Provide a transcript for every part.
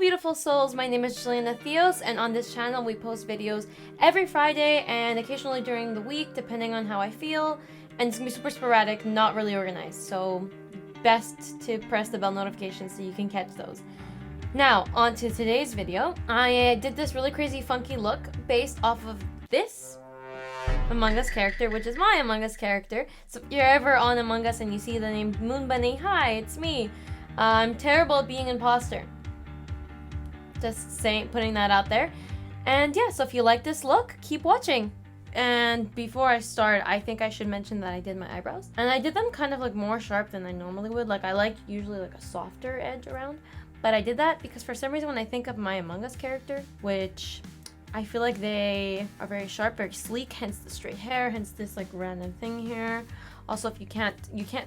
beautiful souls, my name is Juliana Theos, and on this channel we post videos every Friday and occasionally during the week depending on how I feel, and it's gonna be super sporadic, not really organized, so best to press the bell notification so you can catch those. Now, on to today's video. I did this really crazy funky look based off of this Among Us character, which is my Among Us character. So if you're ever on Among Us and you see the name Moon Bunny, hi, it's me. I'm terrible at being imposter. Just saying, putting that out there. And yeah, so if you like this look, keep watching. And before I start, I think I should mention that I did my eyebrows. And I did them kind of like more sharp than I normally would. Like I like usually like a softer edge around. But I did that because for some reason when I think of my Among Us character, which I feel like they are very sharp, very sleek, hence the straight hair, hence this like random thing here. Also, if you can't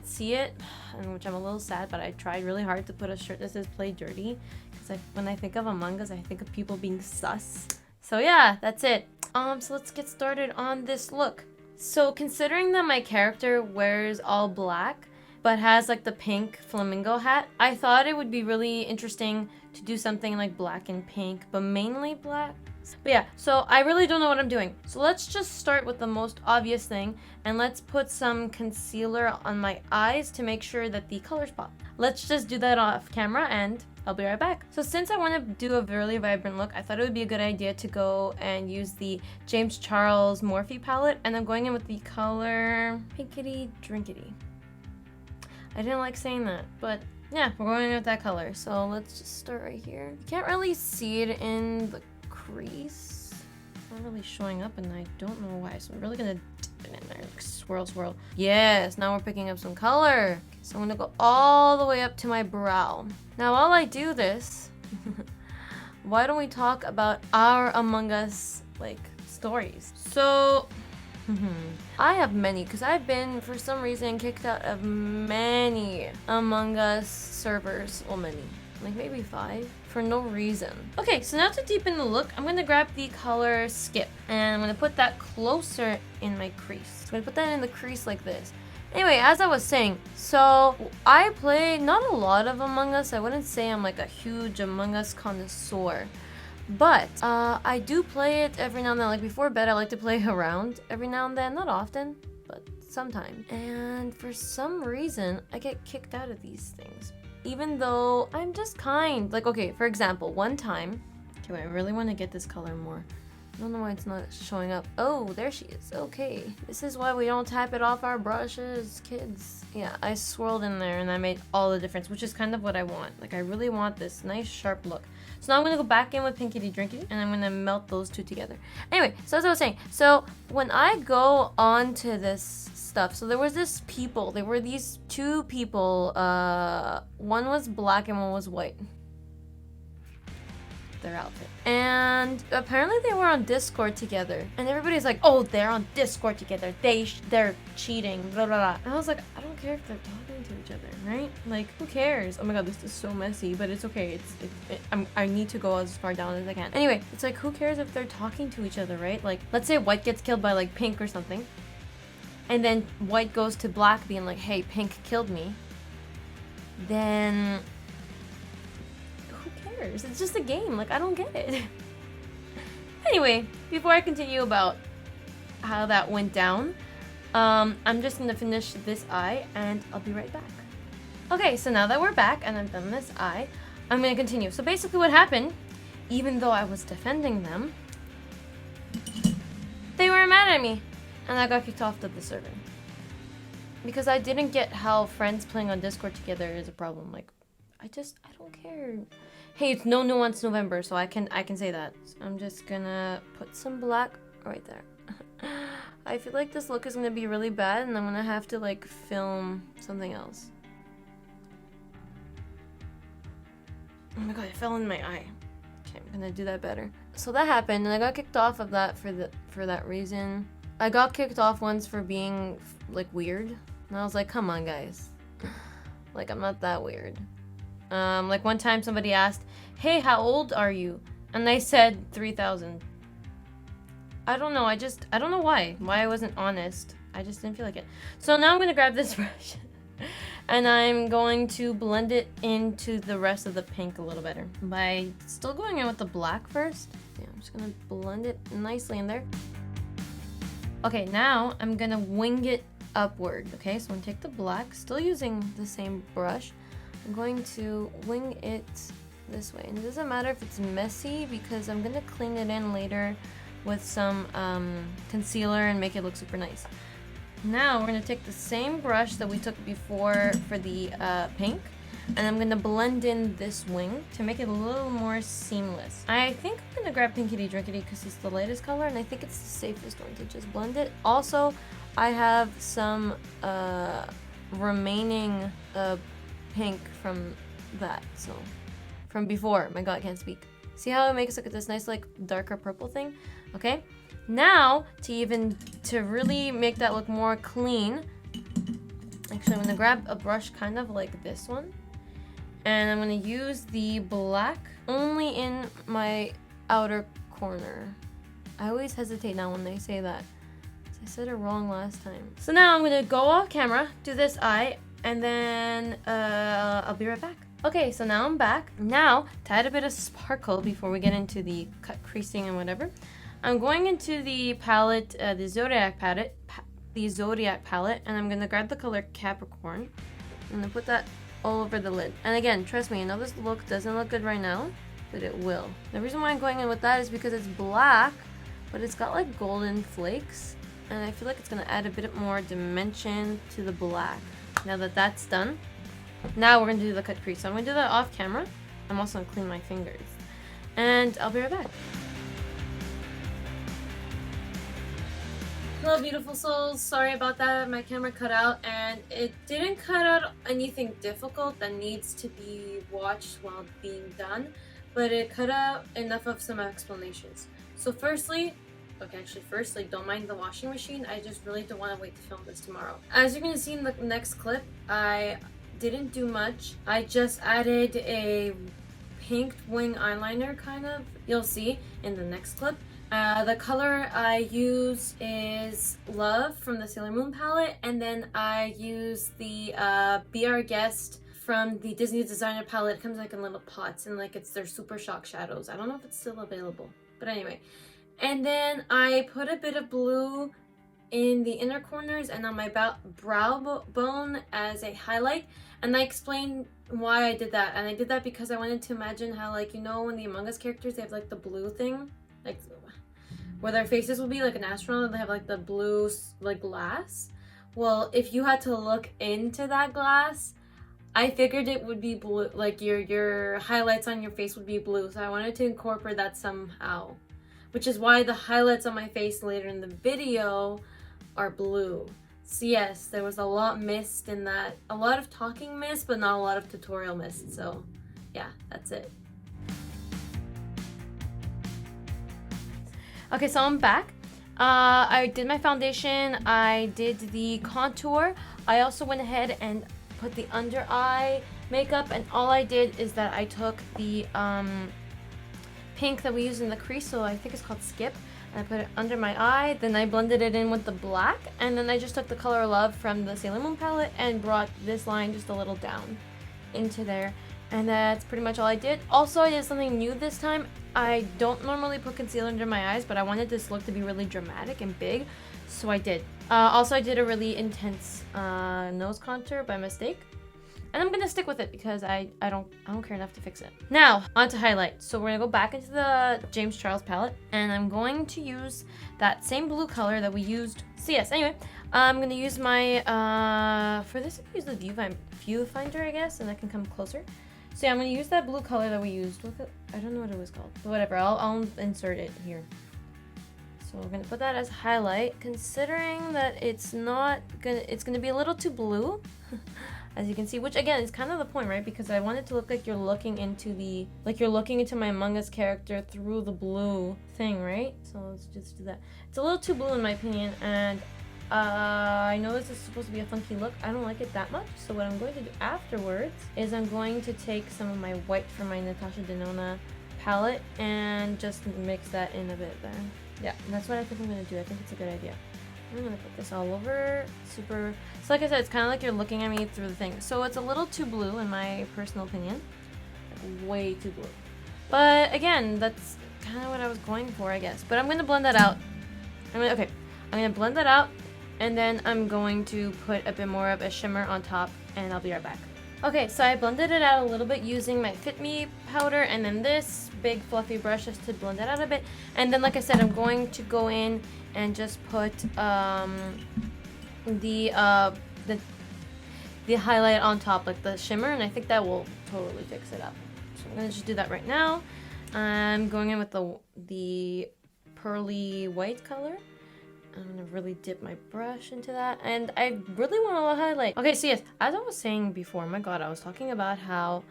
see it, and which I'm a little sad, but I tried really hard to put a shirt that says "Play Dirty," because when I think of Among Us, I think of people being sus. So yeah, that's it. So let's get started on this look. So considering that my character wears all black, but has like the pink flamingo hat, I thought it would be really interesting to do something like black and pink, but mainly black. But yeah, so I really don't know what I'm doing. So let's just start with the most obvious thing, and let's put some concealer on my eyes to make sure that the colors pop. Let's just do that off camera and I'll be right back. So since I want to do a really vibrant look, I thought it would be a good idea to go and use the James Charles Morphe palette, and I'm going in with the color Pinkity Drinkity. I didn't like saying that, but yeah, we're going with that color. So let's just start right here. You can't really see it in the crease. It's not really showing up and I don't know why, so I'm really gonna dip it in there, like swirl, swirl. Yes, now we're picking up some color. Okay, so I'm gonna go all the way up to my brow. Now while I do this, why don't we talk about our Among Us like stories? So I have many, because I've been, for some reason, kicked out of many Among Us servers. Well, many. Like maybe 5. For no reason. Okay, so now to deepen the look, I'm going to grab the color Skip. And I'm going to put that closer in my crease. So I'm going to put that in the crease like this. Anyway, as I was saying, so I play not a lot of Among Us. I wouldn't say I'm like a huge Among Us connoisseur. But I do play it every now and then. Like before bed, I like to play around every now and then. Not often, but sometimes. And for some reason, I get kicked out of these things. Even though I'm just kind. Like, okay, for example, one time... Okay, wait, I really want to get this color more. I don't know why it's not showing up. Oh, there she is. Okay. This is why we don't tap it off our brushes, kids. Yeah, I swirled in there and I made all the difference, which is kind of what I want. Like, I really want this nice, sharp look. So now I'm going to go back in with Pinkity Drinkity and I'm going to melt those two together. Anyway, so as I was saying, so when I go on to this stuff, so there was this people. There were these two people. One was black and one was white. Their outfit. And apparently they were on Discord together. And everybody's like, oh, they're on Discord together. They're cheating, blah, blah, blah. And I was like, I don't care if they're talking to each other, right? Like, who cares? Oh my god, this is so messy, but it's okay. I need to go as far down as I can. Anyway, it's like, who cares if they're talking to each other, right? Like, let's say white gets killed by like pink or something. And then white goes to black being like, hey, pink killed me. Then... it's just a game. Like, I don't get it. Anyway, before I continue about how that went down, I'm just gonna finish this eye and I'll be right back. Okay, so now that we're back and I've done this eye, I'm gonna continue. So basically what happened, even though I was defending them, they were mad at me and I got kicked off of the server. Because I didn't get how friends playing on Discord together is a problem. Like, I don't care. Hey, it's No Nuance November, so I can say that. So I'm just gonna put some black right there. I feel like this look is gonna be really bad and I'm gonna have to like film something else. Oh my god, it fell in my eye. Okay, I'm gonna do that better. So that happened and I got kicked off of that for that reason. I got kicked off once for being like weird. And I was like, come on guys. Like, I'm not that weird. Like one time somebody asked, hey, how old are you? And I said 3,000. I don't know, I don't know why I wasn't honest. I just didn't feel like it. So now I'm gonna grab this brush. And I'm going to blend it into the rest of the pink a little better by still going in with the black first. Yeah, I'm just gonna blend it nicely in there. Okay, now I'm gonna wing it upward. Okay, so I'm gonna take the black, still using the same brush. I'm going to wing it this way. And it doesn't matter if it's messy because I'm gonna clean it in later with some concealer and make it look super nice. Now we're gonna take the same brush that we took before for the pink, and I'm gonna blend in this wing to make it a little more seamless. I think I'm gonna grab Pinkity Drinkity because it's the lightest color, and I think it's the safest one to just blend it. Also, I have some remaining pink from that, so from before. My god, I can't speak. See how it makes like this nice like darker purple thing? Okay. Now, to really make that look more clean, actually I'm gonna grab a brush kind of like this one, and I'm gonna use the black only in my outer corner. I always hesitate now when they say that. I said it wrong last time. So now I'm gonna go off camera, do this eye, and then I'll be right back. Okay, so now I'm back. Now, to add a bit of sparkle before we get into the cut creasing and whatever, I'm going into the palette, the Zodiac palette, and I'm gonna grab the color Capricorn. I'm gonna put that all over the lid. And again, trust me, I know this look doesn't look good right now, but it will. The reason why I'm going in with that is because it's black, but it's got like golden flakes, and I feel like it's gonna add a bit more dimension to the black. Now that that's done, now we're gonna do the cut crease. So I'm gonna do that off camera. I'm also gonna clean my fingers, and I'll be right back. Hello beautiful souls, sorry about that, my camera cut out, and it didn't cut out anything difficult that needs to be watched while being done, but it cut out enough of some explanations. So firstly, don't mind the washing machine, I just really don't want to wait to film this tomorrow. As you're going to see in the next clip, I didn't do much. I just added a pink wing eyeliner kind of, you'll see in the next clip. The color I use is Love from the Sailor Moon palette, and then I use the Be Our Guest from the Disney Designer palette. It comes like in little pots, and like it's their Super Shock shadows. I don't know if it's still available, but anyway. And then I put a bit of blue in the inner corners and on my brow bone as a highlight, and I explained why I did that. And I did that because I wanted to imagine how, like, you know, when the Among Us characters, they have like the blue thing, like where their faces will be like an astronaut, they have like the blue like glass. Well, if you had to look into that glass, I figured it would be blue, like your highlights on your face would be blue, so I wanted to incorporate that somehow, which is why the highlights on my face later in the video are blue. So yes, there was a lot missed in that, a lot of talking missed, but not a lot of tutorial missed, so yeah, that's it. Okay, so I'm back. I did my foundation, I did the contour, I also went ahead and put the under eye makeup, and all I did is that I took the pink that we use in the crease, so I think it's called Skip, and I put it under my eye, then I blended it in with the black, and then I just took the color Love from the Sailor Moon palette and brought this line just a little down into there, and that's pretty much all I did. Also, I did something new this time. I don't normally put concealer under my eyes, but I wanted this look to be really dramatic and big, so I did. Also, I did a really intense nose contour by mistake, and I'm gonna stick with it because I don't care enough to fix it. Now, on to highlight. So we're gonna go back into the James Charles palette, and I'm going to use that same blue color that we used. So yes, anyway, I'm gonna use my for this, I'm gonna use the viewfinder, I guess, and I can come closer. So yeah, I'm gonna use that blue color that we used with it. I don't know what it was called, but whatever. I'll insert it here. So we're gonna put that as highlight, considering that it's gonna be a little too blue, as you can see. Which again is kind of the point, right? Because I want it to look like you're looking into my Among Us character through the blue thing, right? So let's just do that. It's a little too blue in my opinion, and I know this is supposed to be a funky look. I don't like it that much, so what I'm going to do afterwards is I'm going to take some of my white from my Natasha Denona palette and just mix that in a bit there. Yeah, that's what I think I'm going to do. I think it's a good idea. I'm gonna put this all over. Super. So like I said, it's kind of like you're looking at me through the thing. So it's a little too blue in my personal opinion. Like way too blue. But again, that's kind of what I was going for, I guess. But I'm gonna blend that out. I'm gonna blend that out, and then I'm going to put a bit more of a shimmer on top, and I'll be right back. Okay, so I blended it out a little bit using my Fit Me powder and then this big fluffy brush just to blend it out a bit. And then, like I said, I'm going to go in and just put the highlight on top, like the shimmer, and I think that will totally fix it up. So I'm gonna just do that right now. I'm going in with the pearly white color. I'm gonna really dip my brush into that, and I really want to highlight. Okay, so yes, as I was saying before, my god, I was talking about how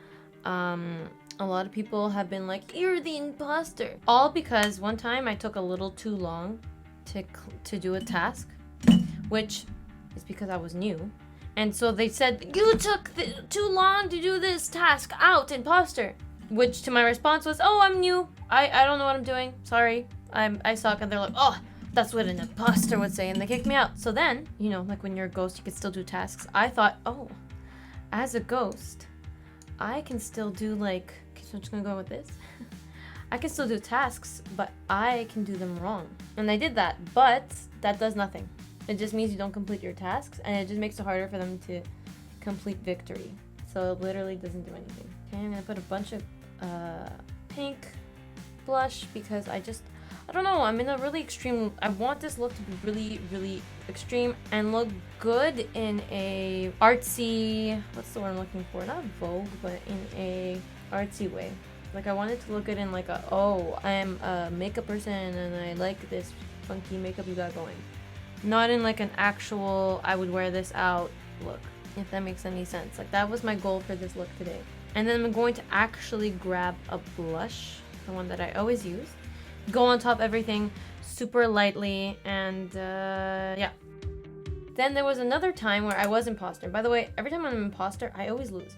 a lot of people have been like, you're the imposter, all because one time I took a little too long to do a task, which is because I was new, and so they said, you took too long to do this task, out, imposter. Which to my response was, oh, I'm new, I don't know what I'm doing, sorry, I suck. And they're like, oh, that's what an imposter would say, and they kicked me out. So then, you know, like when you're a ghost, you can still do tasks. I thought, oh, as a ghost, I can still do like, okay, so I'm just gonna go with this. I can still do tasks, but I can do them wrong. And I did that, but that does nothing. It just means you don't complete your tasks, and it just makes it harder for them to complete victory. So it literally doesn't do anything. Okay, I'm gonna put a bunch of pink blush because I don't know, I'm in a really extreme, I want this look to be really, really extreme and look good in a artsy, what's the word I'm looking for? Not Vogue, but in a artsy way. Like I want it to look good in like a, oh, I'm a makeup person and I like this funky makeup you got going. Not in like an actual, I would wear this out look, if that makes any sense. Like that was my goal for this look today. And then I'm going to actually grab a blush, the one that I always use. Go on top everything super lightly, and yeah. Then there was another time where I was imposter. By the way, every time I'm imposter, I always lose.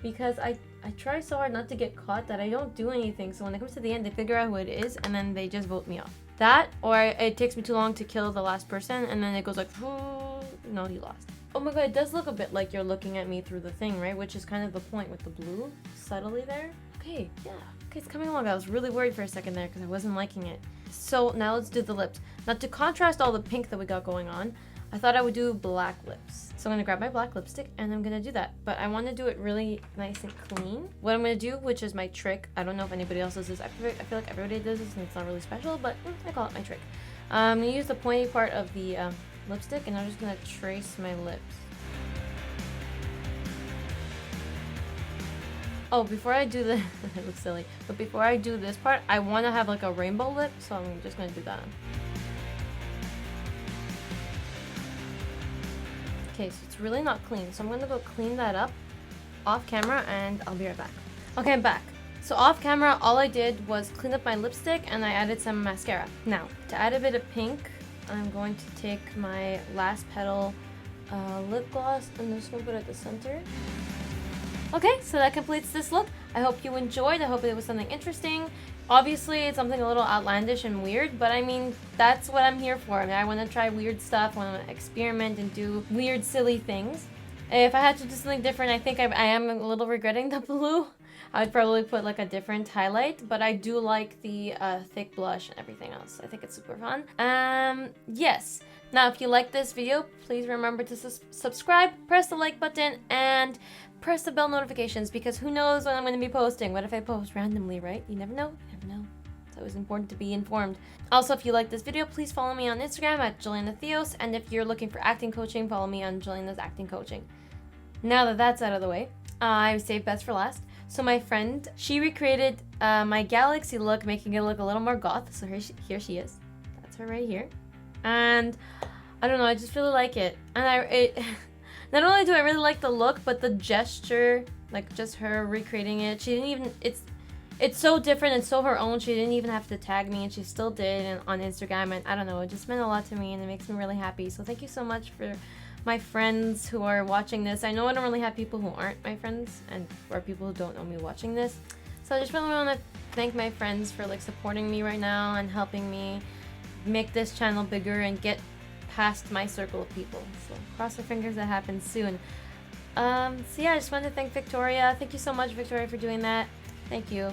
Because I try so hard not to get caught that I don't do anything. So when it comes to the end, they figure out who it is, and then they just vote me off. That, or it takes me too long to kill the last person, and then it goes like, oh, no, you lost. Oh my god, it does look a bit like you're looking at me through the thing, right? Which is kind of the point with the blue, subtly there. Okay, yeah. Okay, it's coming along. I was really worried for a second there because I wasn't liking it. So now let's do the lips. Now to contrast all the pink that we got going on, I thought I would do black lips. So I'm gonna grab my black lipstick and I'm gonna do that. But I wanna do it really nice and clean. What I'm gonna do, which is my trick, I don't know if anybody else does this. I feel like everybody does this and it's not really special, but I call it my trick. I'm gonna use the pointy part of the lipstick and I'm just gonna trace my lips. Oh, before I do the, it looks silly, but before I do this part, I want to have like a rainbow lip, so I'm just going to do that. Okay, so it's really not clean, so I'm going to go clean that up off camera and I'll be right back. Okay, I'm back. So off camera, all I did was clean up my lipstick and I added some mascara. Now, to add a bit of pink, I'm going to take my Last Petal lip gloss and I'm just going to put it at the center. Okay, so that completes this look. I hope you enjoyed. I hope it was something interesting. Obviously, it's something a little outlandish and weird, but I mean, that's what I'm here for. I mean, I want to try weird stuff, I want to experiment and do weird, silly things. If I had to do something different, I think I am a little regretting the blue. I would probably put like a different highlight, but I do like the thick blush and everything else. I think it's super fun. Yes. Now, if you like this video, please remember to subscribe, press the like button, and press the bell notifications, because who knows when I'm going to be posting. What if I post randomly, right? You never know. You never know. It's always important to be informed. Also, if you like this video, please follow me on Instagram at Juliana Theos, and if you're looking for acting coaching, follow me on Juliana's Acting Coaching. Now that that's out of the way, I saved best for last. So my friend, she recreated my galaxy look, making it look a little more goth. So here she is. That's her right here. And I don't know, I just really like it. And not only do I really like the look, but the gesture, like just her recreating it. She didn't even, it's so different and so her own. She didn't even have to tag me, and she still did on Instagram. And I don't know, it just meant a lot to me, and it makes me really happy. So thank you so much for my friends who are watching this. I know I don't really have people who aren't my friends, and or people who don't know me watching this. So I just really want to thank my friends for like supporting me right now and helping me make this channel bigger and get past my circle of people. So cross our fingers that happens soon. So yeah, I just wanted to thank Victoria. Thank you so much, Victoria, for doing that. Thank you.